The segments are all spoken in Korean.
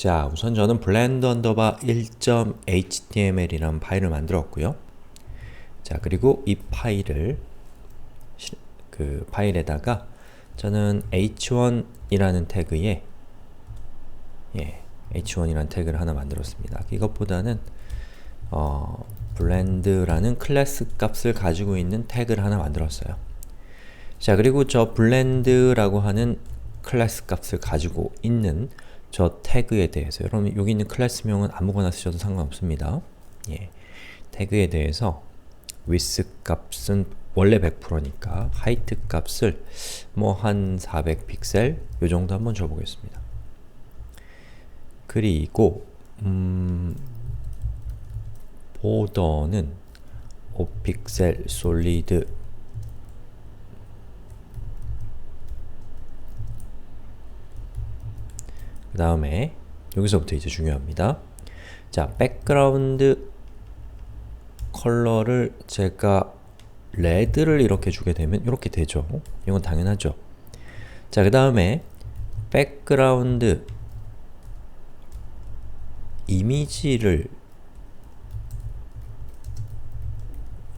자, 우선 저는 blend underbar 1.html이라는 파일을 만들었고요. 자, 그리고 이 파일을 그 파일에다가 저는 h1이라는 태그에 h1이라는 태그를 하나 만들었습니다. 이것보다는 blend라는 클래스 값을 가지고 있는 태그를 하나 만들었어요. 자, 그리고 저 blend라고 하는 클래스 값을 가지고 있는 저 태그에 대해서, 여러분 여기 있는 클래스명은 아무거나 쓰셔도 상관없습니다. 태그에 대해서 width 값은 원래 100%니까 height 값을 뭐 한 400픽셀 요정도 한번 줘보겠습니다. 그리고 border는 5픽셀 solid, 그 다음에 여기서부터 이제 중요합니다. 자, 백그라운드 컬러를 제가 레드를 이렇게 주게 되면 이렇게 되죠. 이건 당연하죠. 자, 그 다음에 백그라운드 이미지를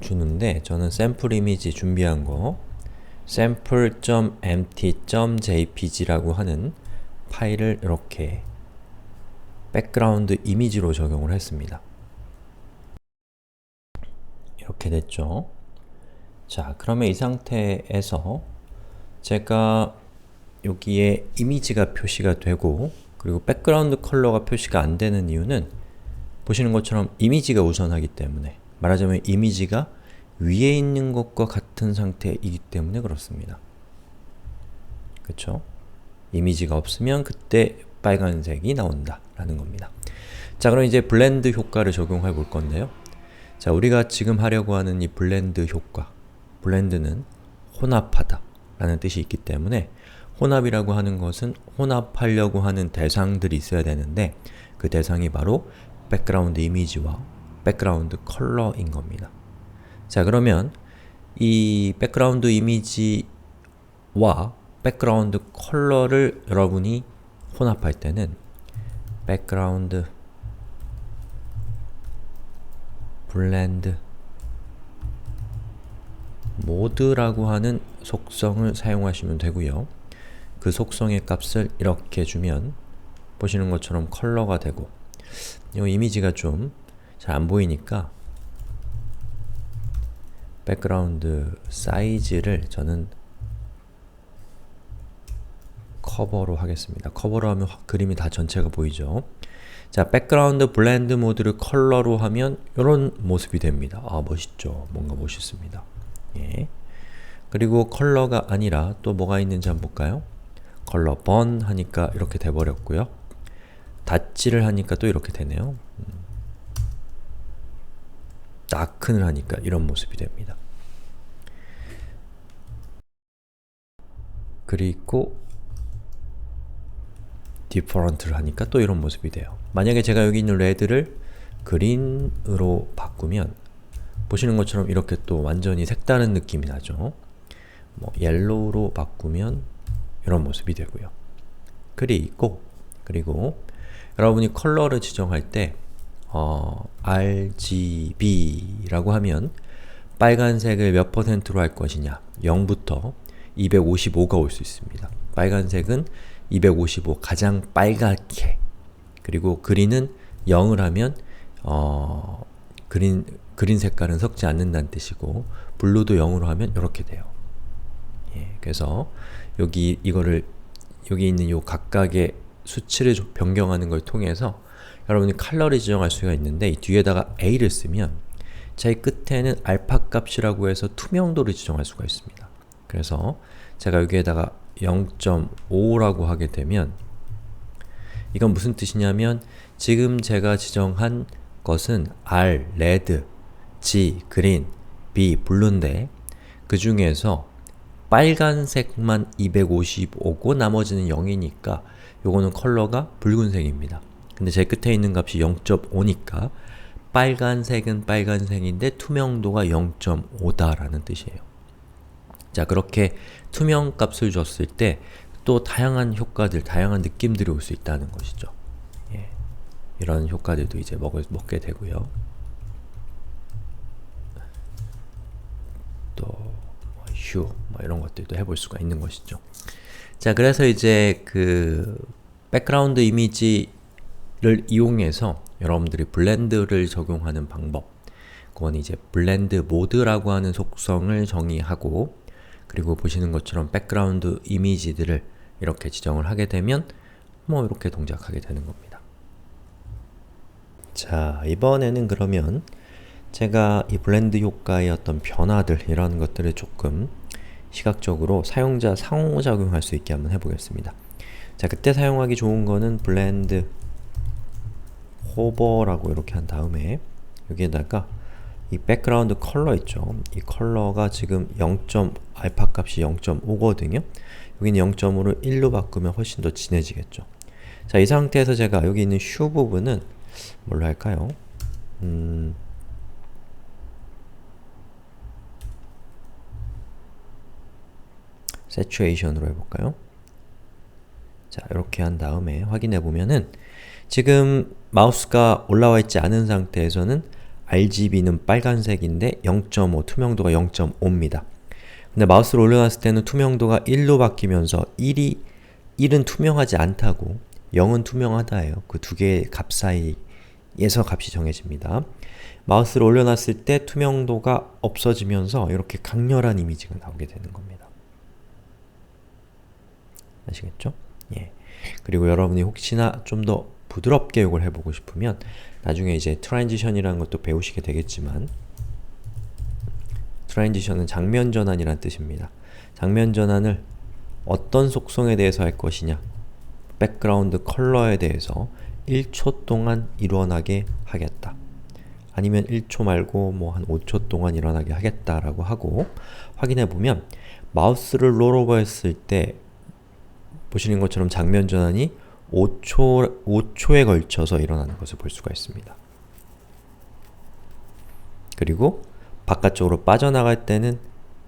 주는데, 저는 샘플 이미지 준비한 거 sample.empty.jpg라고 하는 파일을 이렇게 백그라운드 이미지로 적용을 했습니다. 이렇게 됐죠. 자, 그러면 이 상태에서 제가 여기에 이미지가 표시가 되고, 그리고 백그라운드 컬러가 표시가 안 되는 이유는 보시는 것처럼 이미지가 우선하기 때문에, 말하자면 이미지가 위에 있는 것과 같은 상태이기 때문에 그렇습니다. 그쵸? 이미지가 없으면 그때 빨간색이 나온다 라는 겁니다. 자, 그럼 이제 블렌드 효과를 적용해 볼 건데요. 자, 우리가 지금 하려고 하는 이 블렌드 효과, 블렌드는 혼합하다 라는 뜻이 있기 때문에 혼합이라고 하는 것은 혼합하려고 하는 대상들이 있어야 되는데, 그 대상이 바로 백그라운드 이미지와 백그라운드 컬러인 겁니다. 자, 그러면 이 백그라운드 이미지와 백그라운드 컬러를 여러분이 혼합할 때는 백그라운드 블렌드 모드라고 하는 속성을 사용하시면 되고요. 그 속성의 값을 이렇게 주면 보시는 것처럼 컬러가 되고, 이 이미지가 좀 잘 안 보이니까 백그라운드 사이즈를 저는 커버로 하겠습니다. 커버로 하면 그림이 다 전체가 보이죠. 자, 백그라운드 블렌드 모드를 컬러로 하면 이런 모습이 됩니다. 아, 멋있죠? 뭔가 멋있습니다. 그리고 컬러가 아니라 또 뭐가 있는지 한번 볼까요? 컬러 번 하니까 이렇게 돼버렸고요. 닷지를 하니까 또 이렇게 되네요. 다큰을 하니까 이런 모습이 됩니다. 그리고 different를 하니까 또 이런 모습이 돼요. 만약에 제가 여기 있는 레드를 그린으로 바꾸면 보시는 것처럼 이렇게 또 완전히 색다른 느낌이 나죠. 뭐 옐로우로 바꾸면 이런 모습이 되고요. 그리고 여러분이 컬러를 지정할 때 RGB라고 하면 빨간색을 몇 %로 할 것이냐, 0부터 255가 올 수 있습니다. 빨간색은 255, 가장 빨갛게, 그리고 그린은 0을 하면 그린 색깔은 섞지 않는다는 뜻이고, 블루도 0으로 하면 이렇게 돼요. 그래서 여기 있는 요 각각의 수치를 변경하는 걸 통해서 여러분이 컬러를 지정할 수가 있는데, 이 뒤에다가 A를 쓰면 제일 끝에는 알파 값이라고 해서 투명도를 지정할 수가 있습니다. 그래서 제가 여기에다가 0.5라고 하게 되면 이건 무슨 뜻이냐면, 지금 제가 지정한 것은 R, 레드, G, 그린, B, 블루인데 그 중에서 빨간색만 255고 나머지는 0이니까 요거는 컬러가 붉은색입니다. 근데 제 끝에 있는 값이 0.5니까 빨간색은 빨간색인데 투명도가 0.5다 라는 뜻이에요. 자, 그렇게 투명 값을 줬을 때 또 다양한 효과들, 다양한 느낌들이 올 수 있다는 것이죠. 이런 효과들도 이제 먹게 되고요. 또 휴, 이런 것들도 해볼 수가 있는 것이죠. 자, 그래서 이제 그 백그라운드 이미지를 이용해서 여러분들이 블렌드를 적용하는 방법, 그건 이제 블렌드 모드라고 하는 속성을 정의하고, 그리고 보시는 것처럼 백그라운드 이미지들을 이렇게 지정을 하게 되면 이렇게 동작하게 되는 겁니다. 자, 이번에는 그러면 제가 이 블렌드 효과의 어떤 변화들, 이런 것들을 조금 시각적으로 사용자 상호작용할 수 있게 한번 해보겠습니다. 자, 그때 사용하기 좋은 거는 블렌드 호버라고 이렇게 한 다음에 여기에다가 이 백그라운드 컬러 있죠? 이 컬러가 지금 알파 값이 0.5거든요? 여기는 0.5를 1로 바꾸면 훨씬 더 진해지겠죠? 자, 이 상태에서 제가 여기 있는 휴 부분은 뭘로 할까요? 세츄레이션으로 해볼까요? 자, 이렇게 한 다음에 확인해보면은 지금 마우스가 올라와 있지 않은 상태에서는 RGB는 빨간색인데 0.5, 투명도가 0.5입니다. 근데 마우스를 올려놨을 때는 투명도가 1로 바뀌면서 1은 투명하지 않다고 0은 투명하다예요. 그 두 개의 값 사이에서 값이 정해집니다. 마우스를 올려놨을 때 투명도가 없어지면서 이렇게 강렬한 이미지가 나오게 되는 겁니다. 아시겠죠? 예. 그리고 여러분이 혹시나 좀 더 부드럽게 이걸 해보고 싶으면 나중에 이제 트랜지션이라는 것도 배우시게 되겠지만, 트랜지션은 장면 전환이란 뜻입니다. 장면 전환을 어떤 속성에 대해서 할 것이냐, 백그라운드 컬러에 대해서 1초 동안 일어나게 하겠다, 아니면 1초 말고 한 5초 동안 일어나게 하겠다라고 하고, 확인해보면 마우스를 롤오버 했을 때 보시는 것처럼 장면 전환이 5초에 걸쳐서 일어나는 것을 볼 수가 있습니다. 그리고 바깥쪽으로 빠져나갈 때는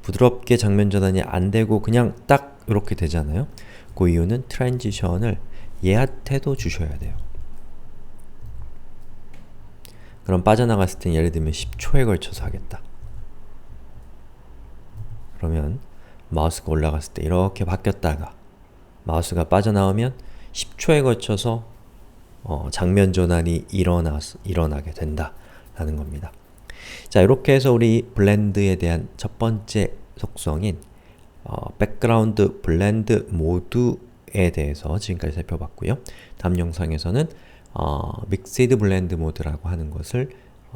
부드럽게 장면 전환이 안 되고 그냥 딱 이렇게 되잖아요. 그 이유는 트랜지션을 얘한테도 주셔야 돼요. 그럼 빠져나갔을 땐 예를 들면 10초에 걸쳐서 하겠다. 그러면 마우스가 올라갔을 때 이렇게 바뀌었다가 마우스가 빠져나오면 10초에 걸쳐서 장면 전환이 일어나게 된다 라는 겁니다. 자, 이렇게 해서 우리 블렌드에 대한 첫 번째 속성인 백그라운드 블렌드 모드에 대해서 지금까지 살펴봤고요. 다음 영상에서는 믹스드 블렌드 모드라고 하는 것을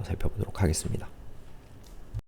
살펴보도록 하겠습니다.